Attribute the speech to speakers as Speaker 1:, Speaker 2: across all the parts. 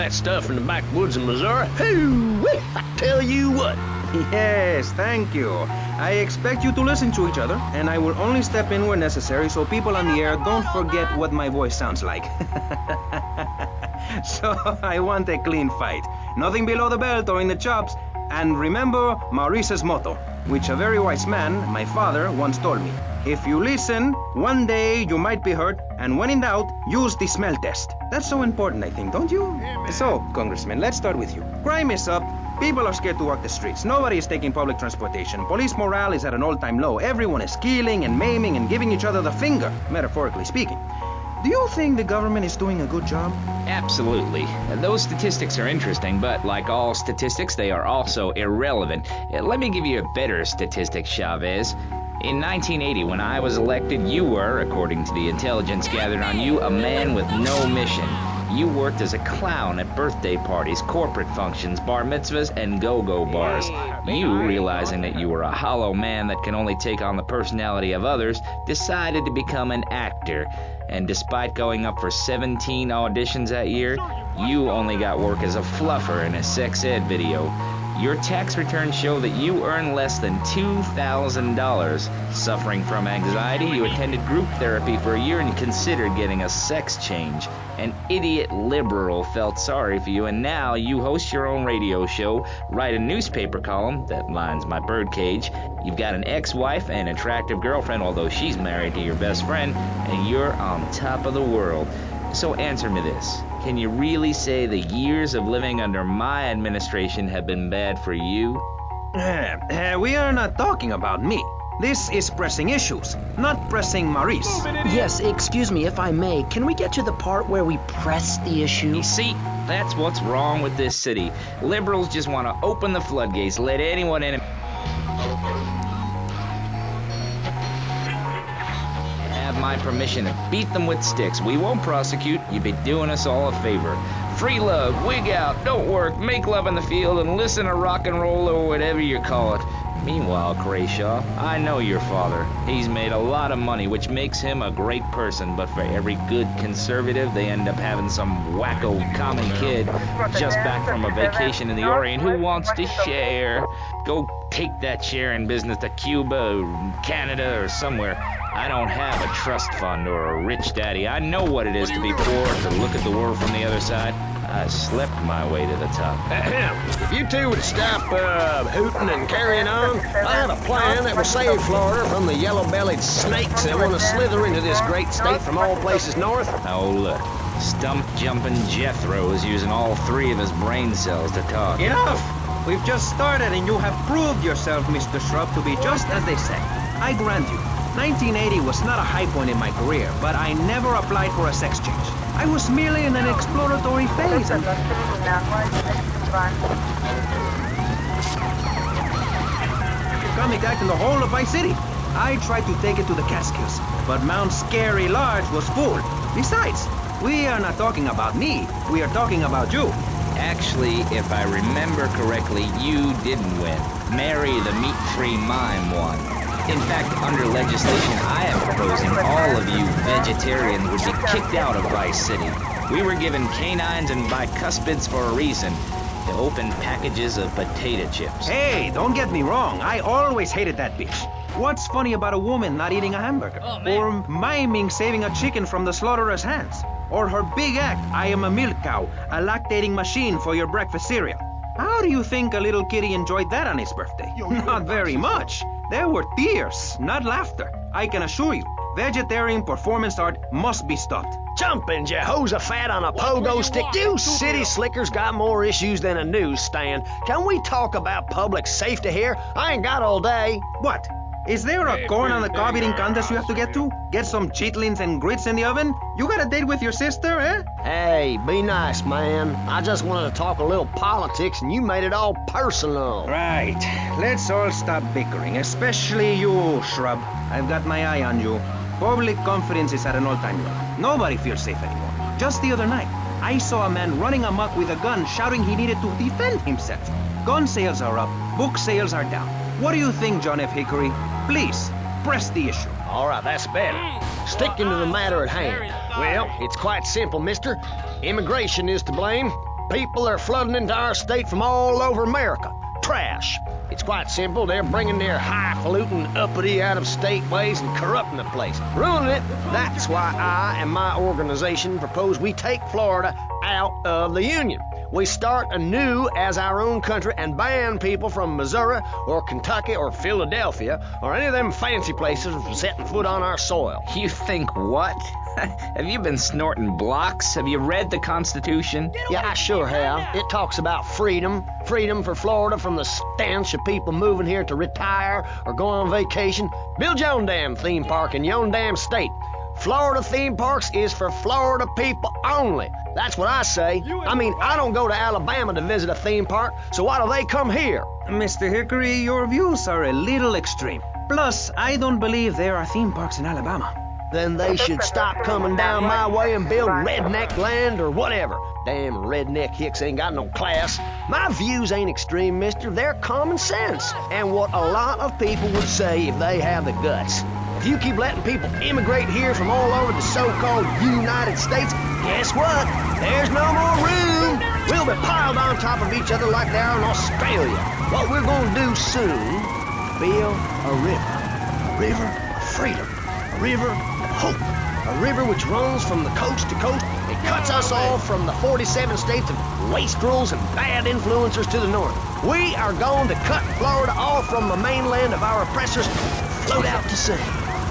Speaker 1: that stuff in the backwoods of Missouri. Hoo-wee, I tell you what.
Speaker 2: Yes, thank you. I expect you to listen to each other, and I will only step in where necessary so people on the air don't forget what my voice sounds like. So I want a clean fight. Nothing below the belt or in the chops. And remember Maurice's motto, which a very wise man, my father, once told me. If you listen, one day you might be hurt, and when in doubt, use the smell test. That's so important, I think, don't you? So, Congressman, let's start with you. Crime is up. People are scared to walk the streets. Nobody is taking public transportation. Police morale is at an all-time low. Everyone is killing and maiming and giving each other the finger, metaphorically speaking. Do you think the government is doing a good job?
Speaker 3: Absolutely. Those statistics are interesting, but like all statistics, they are also irrelevant. Let me give you a better statistic, Chavez. In 1980, when I was elected, you were, according to the intelligence gathered on you, a man with no mission. You worked as a clown at birthday parties, corporate functions, bar mitzvahs, and go-go bars. You, realizing that you were a hollow man that can only take on the personality of others, decided to become an actor. And despite going up for 17 auditions that year, you only got work as a fluffer in a sex ed video. Your tax returns show that you earn less than $2,000. Suffering from anxiety, you attended group therapy for a year and considered getting a sex change. An idiot liberal felt sorry for you, and now you host your own radio show, write a newspaper column that lines my birdcage. You've got an ex-wife and attractive girlfriend, although she's married to your best friend, and you're on top of the world. So answer me this. Can you really say the years of living under my administration have been bad for you?
Speaker 2: We are not talking about me. This is pressing issues, not pressing Maurice.
Speaker 4: Yes, excuse me, if I may. Can we get to the part where we press the issue?
Speaker 3: You see, that's what's wrong with this city. Liberals just want to open the floodgates, let anyone in. Have my permission to beat them with sticks. We won't prosecute. You'd be doing us all a favor. Free love, wig out, don't work, make love in the field, and listen to rock and roll or whatever you call it. Meanwhile, Crashaw, I know your father. He's made a lot of money, which makes him a great person, but for every good conservative, they end up having some wacko common kid just back from a vacation in the Orient who wants to share. Go take that sharing business to Cuba or Canada or somewhere. I don't have a trust fund or a rich daddy. I know what it is to be poor, to look at the world from the other side. I slept my way to the top.
Speaker 1: If you two would stop hooting and carrying on, I have a plan that will save Florida from the yellow-bellied snakes that want to slither into this great state from all places north.
Speaker 3: Oh, look. Stump-jumping Jethro is using all three of his brain cells to talk.
Speaker 2: Enough! We've just started and you have proved yourself, Mr. Shrub, to be just as they say. I grant you, 1980 was not a high point in my career, but I never applied for a sex change. I was merely in an exploratory phase and... Comic act in the whole of Vice City. I tried to take it to the Catskills, but Mount Scary Lodge was full. Besides, we are not talking about me, we are talking about you.
Speaker 3: Actually, if I remember correctly, you didn't win. Mary the meat-free mime won. In fact, under legislation I am proposing, all of you vegetarians would be kicked out of Vice City. We were given canines and bicuspids for a reason, to open packages of potato chips.
Speaker 2: Hey, don't get me wrong, I always hated that bitch. What's funny about a woman not eating a hamburger? Or miming saving a chicken from the slaughtherer's hands? Or her big act, I am a milk cow, a lactating machine for your breakfast cereal. How do you think a little kitty enjoyed that on his birthday? Not very much. There were tears, not laughter. I can assure you, vegetarian performance art must be stopped.
Speaker 1: Jumping Jehoshaphat on a pogo stick. You city slickers got more issues than a newsstand. Can we talk about public safety here? I ain't got all day.
Speaker 2: What? Is there a corn on the cob eating contest you have to get to? Get some chitlins and grits in the oven? You got a date with your sister, eh?
Speaker 1: Hey, be nice, man. I just wanted to talk a little politics and you made it all personal.
Speaker 2: Right. Let's all stop bickering, especially you, Shrub. I've got my eye on you. Public confidence is at an all-time low. Nobody feels safe anymore. Just the other night, I saw a man running amok with a gun shouting he needed to defend himself. Gun sales are up, book sales are down. What do you think, John F. Hickory? Please, press the issue.
Speaker 1: All right, that's better. Sticking to the matter at hand. Well, it's quite simple, mister. Immigration is to blame. people are flooding into our state from all over America. Trash. It's quite simple. They're bringing their highfalutin, uppity, out-of-state ways and corrupting the place, ruining it. That's why I and my organization propose we take Florida out of the Union. We start anew as our own country and ban people from Missouri or Kentucky or Philadelphia or any of them fancy places from setting foot on our soil.
Speaker 3: You think what? Have you been snorting blocks? Have you read the Constitution?
Speaker 1: Yeah, I sure have. It talks about freedom. Freedom for Florida from the stench of people moving here to retire or go on vacation. Build your own damn theme park in your own damn state. Florida theme parks is for Florida people only. That's what I say. I mean, I don't go to Alabama to visit a theme park, so why do they come here?
Speaker 2: Mr. Hickory, your views are a little extreme. Plus, I don't believe there are theme parks in Alabama.
Speaker 1: Then they should stop coming down my way and build redneck land or whatever. Damn redneck hicks ain't got no class. My views ain't extreme, mister. They're common sense. And what a lot of people would say if they have the guts. If you keep letting people immigrate here from all over the so-called United States, guess what? There's no more room. We'll be piled on top of each other like they are in Australia. What we're gonna do soon, build a river of freedom, a river of hope, a river which runs from the coast to coast. It cuts us off from the 47 states of wastrels and bad influencers to the north. We are going to cut Florida off from the mainland of our oppressors, float out to sea.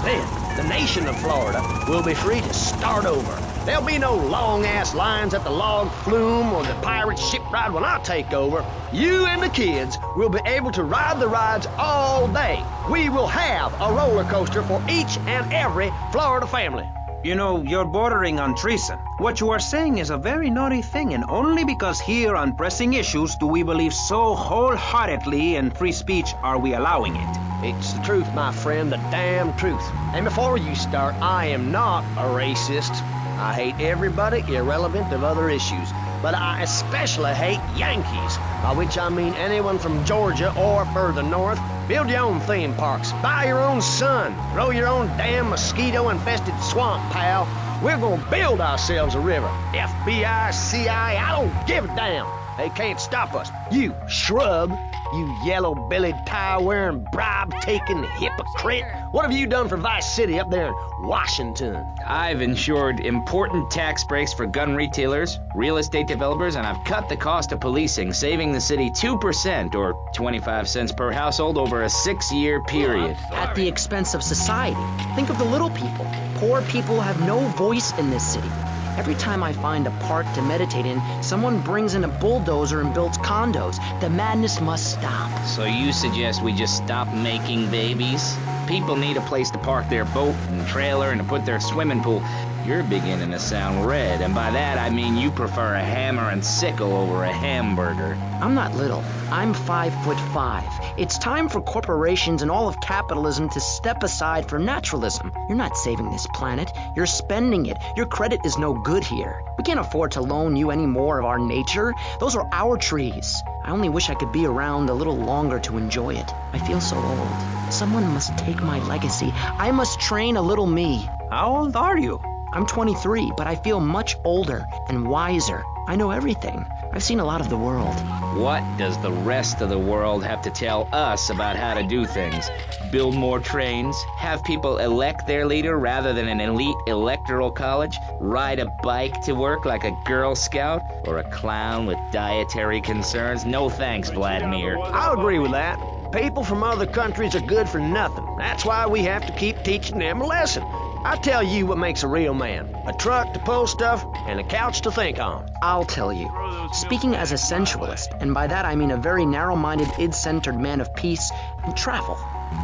Speaker 1: Then, the nation of Florida will be free to start over. There'll be no long-ass lines at the log flume or the pirate shipwright when I take over. You and the kids will be able to ride the rides all day. We will have a roller coaster for each and every Florida family.
Speaker 2: You know, you're bordering on treason. What you are saying is a very naughty thing, and only because here on pressing issues do we believe so wholeheartedly in free speech are we allowing it.
Speaker 1: It's the truth, my friend, the damn truth. And before you start, I am not a racist. I hate everybody irrelevant of other issues. But I especially hate Yankees, by which I mean anyone from Georgia or further north. Build your own theme parks, buy your own sun, grow your own damn mosquito-infested swamp, pal. We're gonna build ourselves a river. FBI, CIA, I don't give a damn. They can't stop us. You shrub, you yellow-bellied, tie-wearing, bribe-taking hypocrite. What have you done for Vice City up there in Washington?
Speaker 3: I've ensured important tax breaks for gun retailers, real estate developers, and I've cut the cost of policing, saving the city 2% or 25 cents per household over a 6-year period.
Speaker 4: At the expense of society. Think of the little people. Poor people have no voice in this city. Every time I find a park to meditate in, someone brings in a bulldozer and builds condos. The madness must stop.
Speaker 3: So you suggest we just stop making babies? People need a place to park their boat and trailer and to put their swimming pool. You're beginning to sound red, and by that I mean you prefer a hammer and sickle over a hamburger.
Speaker 4: I'm not little. I'm 5'5". It's time for corporations and all of capitalism to step aside for naturalism. You're not saving this planet. You're spending it. Your credit is no good here. We can't afford to loan you any more of our nature. Those are our trees. I only wish I could be around a little longer to enjoy it. I feel so old. Someone must take my legacy. I must train a little me.
Speaker 2: How old are you?
Speaker 4: I'm 23, but I feel much older and wiser. I know everything. I've seen a lot of the world.
Speaker 3: What does the rest of the world have to tell us about how to do things? Build more trains? Have people elect their leader rather than an elite electoral college? Ride a bike to work like a Girl Scout? Or a clown with dietary concerns? No thanks, Vladimir.
Speaker 1: I'll agree with that. People from other countries are good for nothing. That's why we have to keep teaching them a lesson. I tell you what makes a real man. A truck to pull stuff and a couch to think on.
Speaker 4: I'll tell you. Speaking as a sensualist, and by that I mean a very narrow-minded, id-centered man of peace and travel.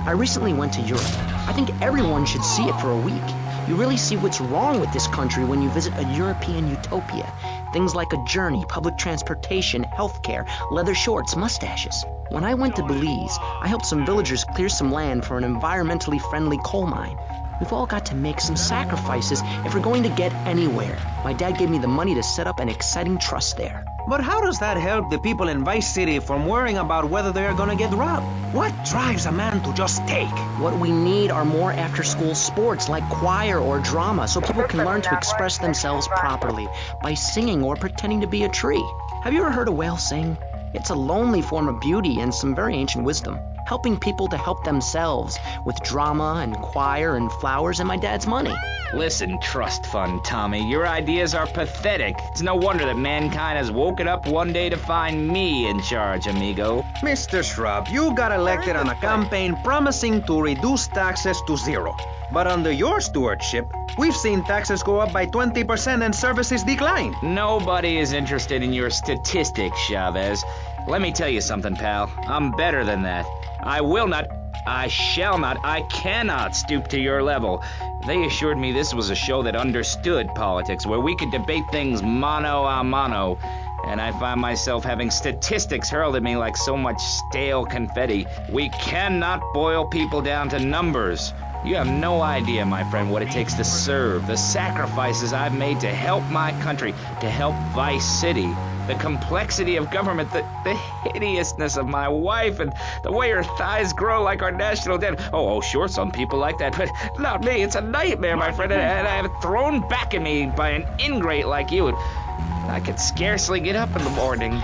Speaker 4: I recently went to Europe. I think everyone should see it for a week. You really see what's wrong with this country when you visit a European utopia. Things like a journey, public transportation, healthcare, leather shorts, mustaches. When I went to Belize, I helped some villagers clear some land for an environmentally friendly coal mine. We've all got to make some sacrifices if we're going to get anywhere. My dad gave me the money to set up an exciting trust there.
Speaker 2: But how does that help the people in Vice City from worrying about whether they're gonna get robbed? What drives a man to just take?
Speaker 4: What we need are more after-school sports like choir or drama so people can learn to express themselves properly by singing or pretending to be a tree. Have you ever heard a whale sing? It's a lonely form of beauty and some very ancient wisdom, helping people to help themselves with drama and choir and flowers and my dad's money.
Speaker 3: Listen, trust fund Tommy, your ideas are pathetic. It's no wonder that mankind has woken up one day to find me in charge, amigo.
Speaker 2: Mr. Shrub, you got elected on a campaign promising to reduce taxes to zero. But under your stewardship, we've seen taxes go up by 20% and services decline.
Speaker 3: Nobody is interested in your statistics, Chavez. Let me tell you something, pal. I'm better than that. I will not, I shall not, I cannot stoop to your level. They assured me this was a show that understood politics, where we could debate things mano a mano. And I find myself having statistics hurled at me like so much stale confetti. We cannot boil people down to numbers. You have no idea, my friend, what it takes to serve, the sacrifices I've made to help my country, to help Vice City, the complexity of government, the hideousness of my wife, and the way her thighs grow like our national debt. Oh, sure, some people like that, but not me. It's a nightmare, my friend, and I have it thrown back at me by an ingrate like you. I could scarcely get up in the morning.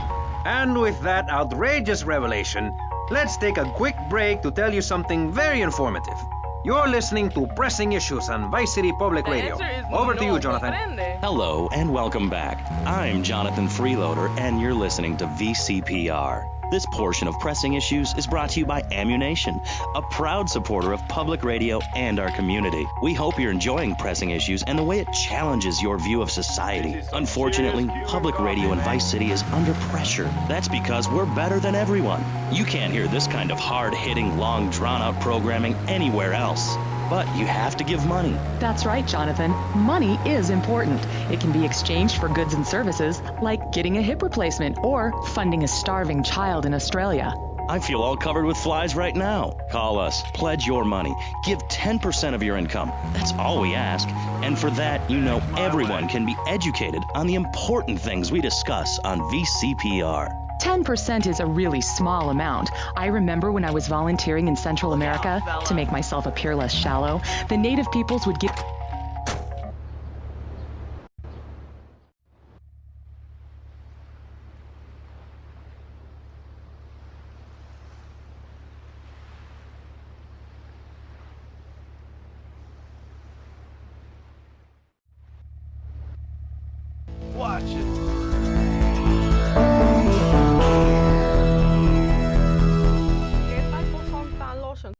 Speaker 2: And with that outrageous revelation, let's take a quick break to tell you something very informative. You're listening to Pressing Issues on Vice City Public Radio. Over to you, Jonathan.
Speaker 5: Hello and welcome back. I'm Jonathan Freeloader and you're listening to VCPR. This portion of Pressing Issues is brought to you by Ammunation, a proud supporter of public radio and our community. We hope you're enjoying Pressing Issues and the way it challenges your view of society. Unfortunately, public radio in Vice City is under pressure. That's because we're better than everyone. You can't hear this kind of hard-hitting, long, drawn-out programming anywhere else. But you have to give money.
Speaker 6: That's right, Jonathan. Money is important. It can be exchanged for goods and services, like getting a hip replacement or funding a starving child in Australia.
Speaker 5: I feel all covered with flies right now. Call us, pledge your money, give 10% of your income. That's all we ask. And for that, you know everyone can be educated on the important things we discuss on VCPR.
Speaker 6: 10% is a really small amount. I remember when I was volunteering in Central America to make myself appear less shallow, the native peoples would give...
Speaker 7: Watch it.